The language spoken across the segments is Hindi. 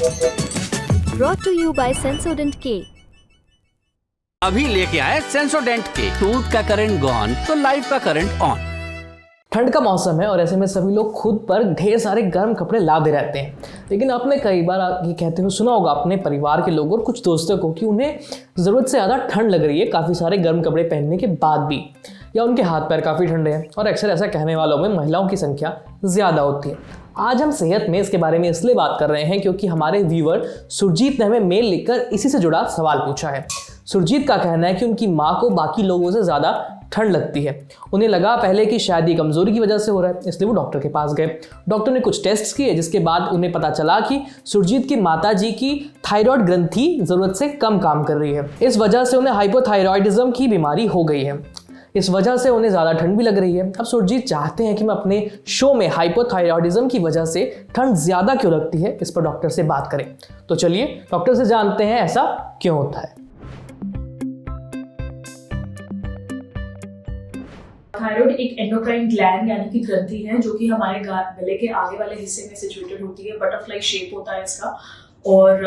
Brought to you by Sensodent K। अभी लेके आए सेंसोडेंट के। टूथ का करंट गॉन तो लाइफ का करंट ऑन। ठंड का मौसम है और ऐसे में सभी लोग खुद पर ढेर सारे गर्म कपड़े लादे रहते हैं। लेकिन आपने कई बार ये कहते हुए सुना होगा अपने परिवार के लोगों और कुछ दोस्तों को कि उन्हें ज़रूरत से ज़्यादा ठंड लग रही है काफ़ी सारे गर्म कपड़े पहनने के बाद भी, या उनके हाथ पैर काफ़ी ठंडे हैं। और अक्सर ऐसा कहने वालों में महिलाओं की संख्या ज़्यादा होती है। आज हम सेहत में इसके बारे में इसलिए बात कर रहे हैं क्योंकि हमारे व्यूअर सुरजीत ने हमें मेल लिखकर इसी से जुड़ा सवाल पूछा है। सुरजीत का कहना है कि उनकी माँ को बाकी लोगों से ज़्यादा ठंड लगती है। उन्हें लगा पहले कि शायद ये कमज़ोरी की वजह से हो रहा है, इसलिए वो डॉक्टर के पास गए। डॉक्टर ने कुछ टेस्ट किए जिसके बाद उन्हें पता चला कि सुरजीत की माताजी की थायराइड ग्रंथि ज़रूरत से कम काम कर रही है। इस वजह से उन्हें हाइपोथायराइडिज्म की बीमारी हो गई है। इस वजह से उन्हें ज़्यादा ठंड भी लग रही है। अब सुरजीत चाहते हैं कि मैं अपने शो में हाइपोथायराइडिज्म की वजह से ठंड ज़्यादा क्यों लगती है इस पर डॉक्टर से बात करें। तो चलिए डॉक्टर से जानते हैं ऐसा क्यों होता है। थायराइड एक एंडोक्राइन ग्लैंड यानी कि ग्रंथि है जो कि हमारे गले के आगे वाले हिस्से में सिचुएटेड होती है। बटरफ्लाई शेप होता है इसका, और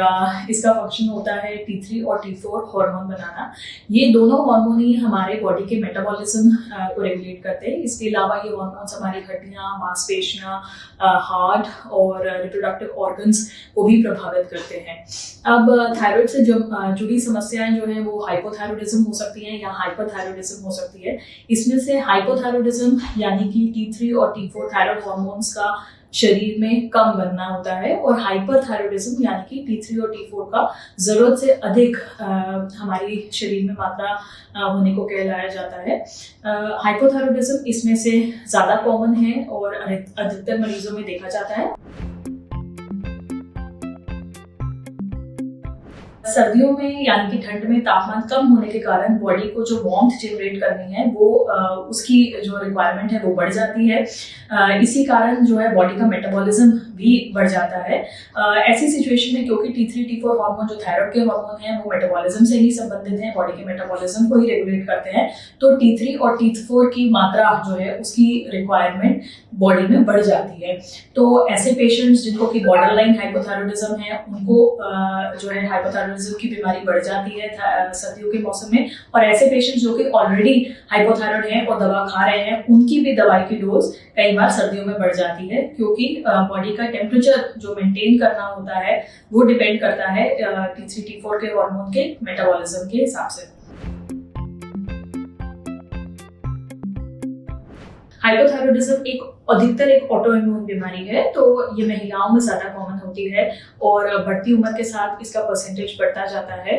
इसका फंक्शन होता है T3 और T4 हार्मोन बनाना। ये दोनों हार्मोन ही हमारे बॉडी के मेटाबॉलिज्म को रेगुलेट करते हैं। इसके अलावा ये हार्मोन्स हमारी हड्डियाँ, मांसपेशियाँ, हार्ट और रिप्रोडक्टिव ऑर्गन्स को भी प्रभावित करते हैं। अब थायराइड से जुड़ी समस्याएं जो हैं वो हाइपोथायराइडिज्म हो सकती हैं या हाइपरथायराइडिज्म हो सकती है। इसमें से हाइपोथायराइडिज्म यानी कि T3 और T4 थायराइड हार्मोन्स का शरीर में कम बनना होता है, और हाइपरथायराइडिज्म यानी कि T3 और T4 का जरूरत से अधिक हमारी शरीर में मात्रा होने को कहलाया जाता है। हाइपोथायराइडिज्म इसमें से ज्यादा कॉमन है और अधिकतर मरीजों में देखा जाता है। सर्दियों में यानी कि ठंड में तापमान कम होने के कारण बॉडी को जो वार्मथ जनरेट करनी है वो उसकी जो रिक्वायरमेंट है वो बढ़ जाती है। इसी कारण जो है बॉडी का मेटाबॉलिज्म भी बढ़ जाता है। ऐसी सिचुएशन में क्योंकि T3 T4 हार्मोन जो थायराइड के हार्मोन हैं वो मेटाबॉलिज्म से ही संबंधित हैं, बॉडी के मेटाबॉलिज्म को ही रेगुलेट करते हैं, तो T3 और T4 की मात्रा जो है उसकी रिक्वायरमेंट बॉडी में बढ़ जाती है। तो ऐसे पेशेंट्स जिनको कि बॉर्डरलाइन हाइपोथायराइडिज्म है उनको जो है हाइपोथायराइडिज्म की बीमारी बढ़ जाती है सर्दियों के मौसम में। और ऐसे पेशेंट्स जो कि ऑलरेडी हाइपोथायराइड हैं और दवा खा रहे हैं उनकी भी दवाई की डोज कई बार सर्दियों में बढ़ जाती है, क्योंकि बॉडी का टेम्परेचर जो मेंटेन करना होता है वो डिपेंड करता है T3 T4 के हार्मोन के मेटाबॉलिज्म के हिसाब से। हाइपोथायराइडिज्म अधिकतर एक ऑटो इम्यून बीमारी है, तो ये महिलाओं में ज्यादा कॉमन होती है और बढ़ती उम्र के साथ इसका परसेंटेज बढ़ता जाता है।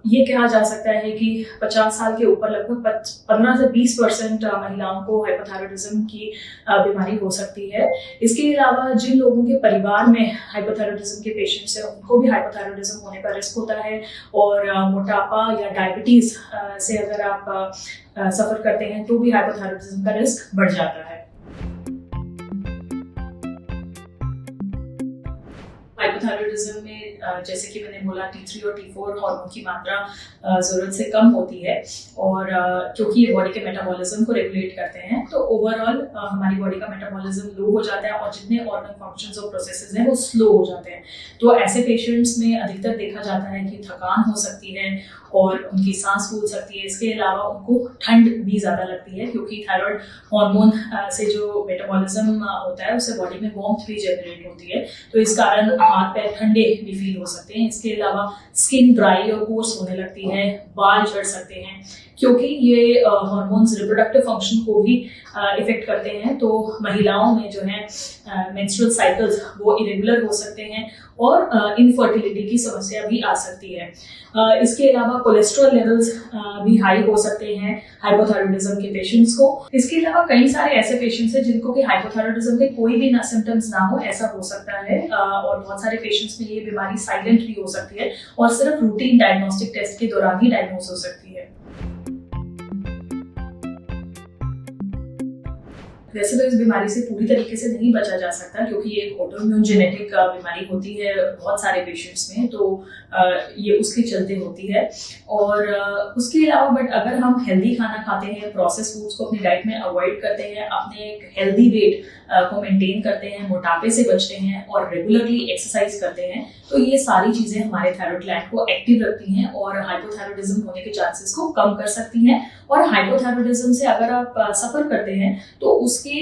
ये कहा जा सकता है कि 50 साल के ऊपर लगभग 15 से 20% महिलाओं को हाइपोथायराइडिज्म की बीमारी हो सकती है। इसके अलावा जिन लोगों के परिवार में हाइपोथायराइडिज्म के पेशेंट्स हैं उनको भी हाइपोथायराइडिज्म होने का रिस्क होता है, और मोटापा या डायबिटीज से अगर आप सफर करते हैं तो भी हाइपोथायराइडिज्म का रिस्क बढ़ जाता है। हाइपोथायराइडिज्म में जैसे कि मैंने बोला T3 और T4 हार्मोन की मात्रा जरूरत से कम होती है, और क्योंकि ये बॉडी के मेटाबॉलिज्म को रेगुलेट करते हैं तो ओवरऑल हमारी बॉडी का मेटाबॉलिज्म लो हो जाता है और जितने ऑर्गन फंक्शंस और प्रोसेसेस हैं वो स्लो हो जाते हैं। तो ऐसे पेशेंट्स में अधिकतर देखा जाता है कि थकान हो सकती है और उनकी सांस फूल सकती है। इसके अलावा उनको ठंड भी ज़्यादा लगती है, क्योंकि थायराइड हार्मोन से जो मेटाबॉलिज्म होता है उससे बॉडी में वार्मथ भी जनरेट होती है, तो इस कारण हाथ पैर ठंडे भी फील हो सकते हैं। इसके अलावा स्किन ड्राई और कोर्स होने लगती है, बाल झड़ सकते हैं, क्योंकि ये हार्मोन्स रिप्रोडक्टिव फंक्शन को भी इफेक्ट करते हैं। तो महिलाओं में जो है मेंस्ट्रुअल साइकिल्स वो इरेगुलर हो सकते हैं और इनफर्टिलिटी की समस्या भी आ सकती है। इसके अलावा कोलेस्ट्रॉल लेवल्स भी हाई हो सकते हैं हाइपोथायराइडिज्म के पेशेंट्स को। इसके अलावा कई सारे ऐसे पेशेंट्स हैं जिनको कि हाइपोथायराइडिज्म के कोई भी सिम्टम्स ना हो, ऐसा हो सकता है, और बहुत सारे पेशेंट्स में ये बीमारी साइलेंट भी हो सकती है और सिर्फ रूटीन डायग्नोस्टिक टेस्ट के दौरान ही डायग्नोस हो सकती है। वैसे तो इस बीमारी से पूरी तरीके से नहीं बचा जा सकता क्योंकि ये एक ऑटोइम्यून जेनेटिक बीमारी होती है बहुत सारे पेशेंट्स में, तो ये उसके चलते होती है। और उसके अलावा बट अगर हम हेल्दी खाना खाते हैं, प्रोसेस फूड्स को अपनी डाइट में अवॉइड करते हैं, अपने एक हेल्दी वेट को मेंटेन करते हैं, मोटापे से बचते हैं और रेगुलरली एक्सरसाइज करते हैं, तो ये सारी चीजें हमारे थायराइड ग्लैंड को एक्टिव रखती हैं और हाइपोथायराइडिज्म होने के चांसेस को कम कर सकती हैं। और हाइपोथायराइडिज्म से अगर आप सफर करते हैं तो उसके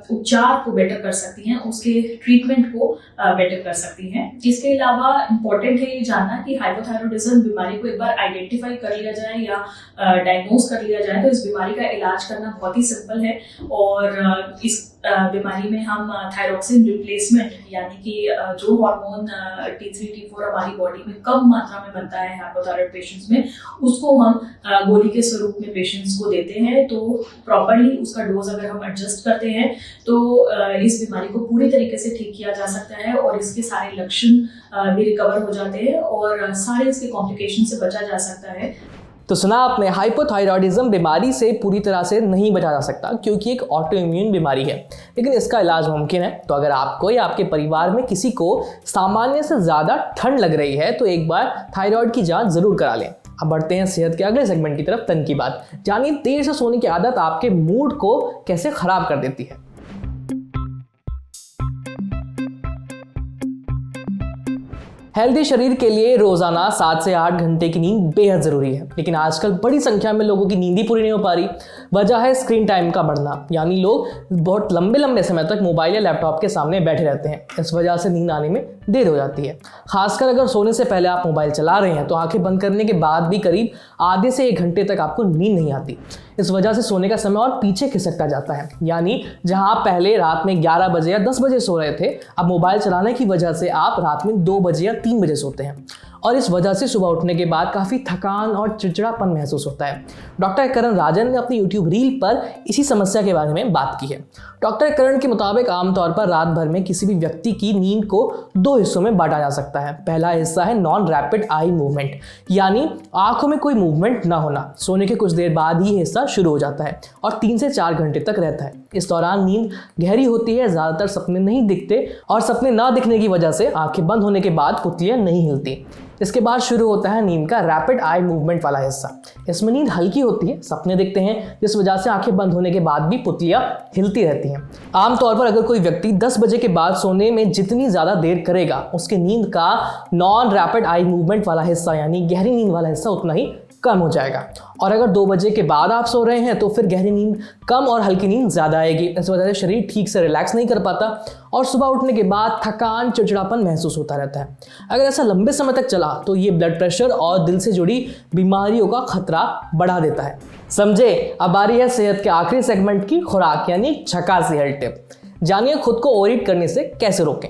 उपचार को बेटर कर सकती हैं, उसके ट्रीटमेंट को बेटर कर सकती हैं। इसके अलावा इम्पोर्टेंट है ये जानना कि हाइपोथायराइडिज्म बीमारी को एक बार आइडेंटिफाई कर लिया जाए या डायग्नोज कर लिया जाए तो इस बीमारी का इलाज करना बहुत ही सिंपल है। और इस बीमारी में हम थायरोक्सिन रिप्लेसमेंट यानी कि जो हार्मोन T3 T4 हमारी बॉडी में कम मात्रा में बनता है हाइपोथायराइड पेशेंट्स में, उसको हम गोली के स्वरूप में पेशेंट्स को देते हैं। तो प्रॉपरली उसका डोज अगर हम एडजस्ट करते हैं तो इस बीमारी को पूरी तरीके से ठीक किया जा सकता है और इसके सारे लक्षण भी रिकवर हो जाते हैं और सारे इसके कॉम्प्लिकेशन से बचा जा सकता है। तो सुना आपने, हाइपोथायरॉयडिज्म बीमारी से पूरी तरह से नहीं बचा जा सकता क्योंकि एक ऑटोइम्यून बीमारी है, लेकिन इसका इलाज मुमकिन है। तो अगर आपको या आपके परिवार में किसी को सामान्य से ज़्यादा ठंड लग रही है तो एक बार थायराइड की जांच जरूर करा लें। अब बढ़ते हैं सेहत के अगले सेगमेंट की तरफ, तन की बात। जानिए देर से सोने की आदत आपके मूड को कैसे खराब कर देती है। हेल्दी शरीर के लिए रोजाना 7 से 8 घंटे की नींद बेहद जरूरी है, लेकिन आजकल बड़ी संख्या में लोगों की नींद ही पूरी नहीं हो पा रही। वजह है स्क्रीन टाइम का बढ़ना, यानी लोग बहुत लंबे लंबे समय तक मोबाइल या लैपटॉप के सामने बैठे रहते हैं। इस वजह से नींद आने में देर हो जाती है। खासकर अगर सोने से पहले आप मोबाइल चला रहे हैं तो आंखें बंद करने के बाद भी करीब आधे से 1 घंटे तक आपको नींद नहीं आती। इस वजह से सोने का समय और पीछे खिसकता जाता है, यानी जहां आप पहले रात में 11 बजे या 10 बजे सो रहे थे, अब मोबाइल चलाने की वजह से आप रात में 2 बजे या 3 बजे सोते हैं और इस वजह से सुबह उठने के बाद काफ़ी थकान और चिड़चिड़ापन महसूस होता है। डॉक्टर करण राजन ने अपनी यूट्यूब रील पर इसी समस्या के बारे में बात की है। डॉक्टर करण के मुताबिक आमतौर पर रात भर में किसी भी व्यक्ति की नींद को 2 हिस्सों में बांटा जा सकता है। पहला हिस्सा है नॉन रैपिड आई मूवमेंट, यानी आंखों में कोई मूवमेंट ना होना। सोने के कुछ देर बाद ही हिस्सा शुरू हो जाता है और 3 से 4 घंटे तक रहता है। इस दौरान नींद गहरी होती है, ज़्यादातर सपने नहीं दिखते और सपने ना दिखने की वजह से आंखें बंद होने के बाद पुतलियां नहीं हिलती। इसके बाद शुरू होता है नींद का रैपिड आई मूवमेंट वाला हिस्सा। इसमें नींद हल्की होती है, सपने दिखते हैं, जिस वजह से आंखें बंद होने के बाद भी पुतलियां हिलती रहती हैं। आमतौर पर अगर कोई व्यक्ति 10 बजे के बाद सोने में जितनी ज़्यादा देर करेगा, उसके नींद का नॉन रैपिड आई मूवमेंट वाला हिस्सा यानी गहरी नींद वाला हिस्सा उतना ही कम हो जाएगा। और अगर 2 बजे के बाद आप सो रहे हैं तो फिर गहरी नींद कम और हल्की नींद ज़्यादा आएगी। इस वजह से शरीर ठीक से रिलैक्स नहीं कर पाता और सुबह उठने के बाद थकान, चिड़चिड़ापन महसूस होता रहता है। अगर ऐसा लंबे समय तक चला तो ये ब्लड प्रेशर और दिल से जुड़ी बीमारियों का खतरा बढ़ा देता है। समझे? अब बारी है सेहत के आखिरी सेगमेंट की, खुराक यानी झकास हेल्थ टिप। जानिए खुद को ओवर ईट करने से कैसे रोकें।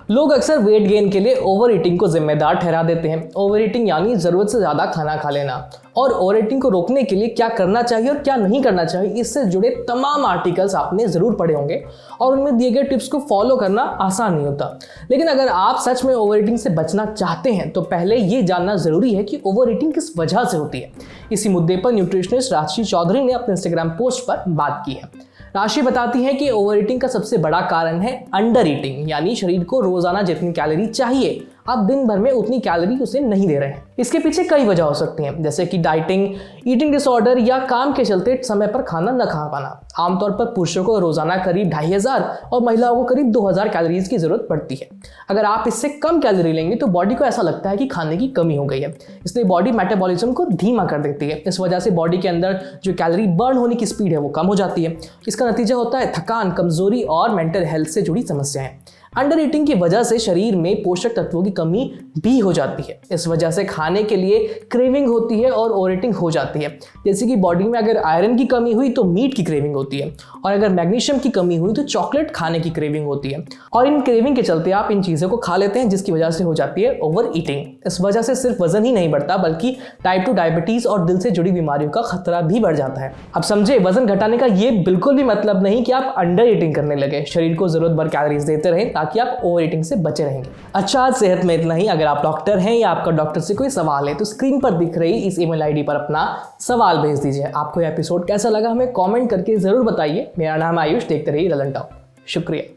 लोग अक्सर वेट गेन के लिए ओवर ईटिंग को जिम्मेदार ठहरा देते हैं। ओवर ईटिंग यानी ज़रूरत से ज़्यादा खाना खा लेना। और ओवर ईटिंग को रोकने के लिए क्या करना चाहिए और क्या नहीं करना चाहिए, इससे जुड़े तमाम आर्टिकल्स आपने ज़रूर पढ़े होंगे और उनमें दिए गए टिप्स को फॉलो करना आसान नहीं होता। लेकिन अगर आप सच में ओवर ईटिंग से बचना चाहते हैं तो पहले ये जानना ज़रूरी है कि ओवर ईटिंग किस वजह से होती है। इसी मुद्दे पर न्यूट्रिशनिस्ट राशि चौधरी ने अपने इंस्टाग्राम पोस्ट पर बात की है। राशि बताती है कि ओवर ईटिंग का सबसे बड़ा कारण है अंडर ईटिंग, यानी शरीर को रोजाना जितनी कैलोरी चाहिए आप दिन भर में उतनी कैलोरी उसे नहीं दे रहे हैं। इसके पीछे कई वजह हो सकती हैं, जैसे कि डाइटिंग, ईटिंग डिसऑर्डर या काम के चलते समय पर खाना न खा पाना। आमतौर पर पुरुषों को रोजाना करीब 2500 और महिलाओं को करीब 2000 कैलोरीज की जरूरत पड़ती है। अगर आप इससे कम कैलोरी लेंगे तो बॉडी को ऐसा लगता है कि खाने की कमी हो गई है, इसलिए बॉडी मेटाबॉलिज्म को धीमा कर देती है। इस वजह से बॉडी के अंदर जो कैलोरी बर्न होने की स्पीड है वो कम हो जाती है। इसका नतीजा होता है थकान, कमजोरी और मेंटल हेल्थ से जुड़ी समस्याएं। अंडर ईटिंग की वजह से शरीर में पोषक तत्वों की कमी भी हो जाती है। इस वजह से खाने के लिए क्रेविंग होती है और ओवर ईटिंग हो जाती है। जैसे कि बॉडी में अगर आयरन की कमी हुई तो मीट की क्रेविंग होती है और अगर मैग्नीशियम की कमी हुई तो चॉकलेट खाने की क्रेविंग होती है। और इन क्रेविंग के चलते आप इन चीज़ों को खा लेते हैं, जिसकी वजह से हो जाती है ओवर ईटिंग। इस वजह से सिर्फ वजन ही नहीं बढ़ता बल्कि टाइप 2 डायबिटीज़ और दिल से जुड़ी बीमारियों का खतरा भी बढ़ जाता है। अब समझे, वजन घटाने का ये बिल्कुल भी मतलब नहीं कि आप अंडर ईटिंग करने लगे। शरीर को जरूरत भर कैलोरीज देते रहें ताकि आप ओवर ईटिंग से बचे रहेंगे। अच्छा, आज सेहत में इतना ही। अगर आप डॉक्टर हैं या आपका डॉक्टर से कोई सवाल है तो स्क्रीन पर दिख रही इस ईमेल आईडी पर अपना सवाल भेज दीजिए। आपको यह एपिसोड कैसा लगा हमें कमेंट करके ज़रूर बताइए। मेरा नाम आयुष, देखते रहिए ललन टॉक। शुक्रिया।